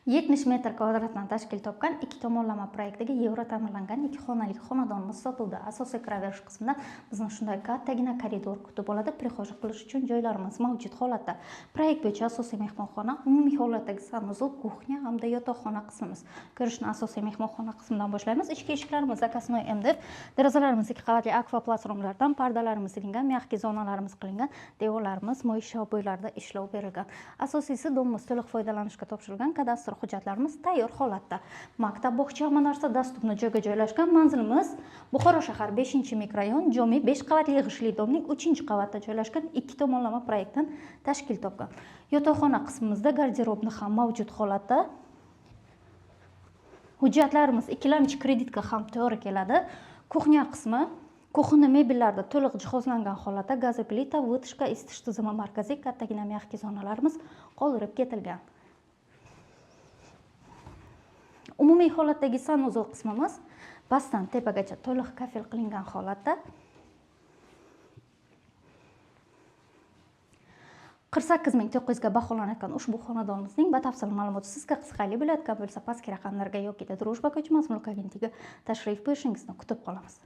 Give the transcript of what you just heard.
70 metr kvadratdan tashkil topgan ikki tomonlama proyektdagi yevro ta'mirlangan ikki xonali xonadonimiz sotuvda. Asosiy kiraverish qismida bizni shunday kattagina koridor kutib oladi. Prixoja qilish uchun joylarimiz mavjud holatda. Proyekt bo'yicha asosiy mehmonxona, umumiy holatdagi sanuzol, kuxnya hamda yotoqxona qismimiz. Ko'rishni asosiy mehmonxona qismidan boshlaymiz. Ichki eshiklarimiz zakasnoy MDF, derazalarimiz ikki qavatli akvaplast romlardan, pardalarimiz qilingan, mягкий zonalarimiz qilingan, devorlarimiz mo'ysha bo'ylarida ishlov berilgan. Asosiysi domimiz to'liq foydalanishga topshirilgan, kadastr hujjatlarimiz tayyor holatda. Maktab, bog'cha, hamma narsa dasturni joyga joylashgan. Manzilimiz Buxoro shahar 5-mikrorayon, Jo'mi 5 qavatli yig'ishli domning 3-qavatda joylashgan ikki tomonlama proyektdan tashkil topgan. Yotoqxona qismimizda garderobni ham mavjud holatda. Hujjatlarimiz ikkilamchi kreditga ham to'g'ri keladi. Kuxnya qismi kuxni mebellarda to'liq jihozlangan holatda, gaz plita, vытяжка, isitish tizimi markaziy, kattagina mягкий zonalarimiz qoldirib ketilgan. Umumiy holatdagi sanuzol qismimiz pastdan tepagacha to'liq kafel qilingan holatda. 48.900 ga baholanayotgan ushbu xonadonimizning batafsil ma'lumoti sizga qiziqarli bo'layotgan bo'lsa, pastki raqamlarga yoki Družba ko'chmas mulk agentligiga tashrif buyurishingizni kutib qolamiz.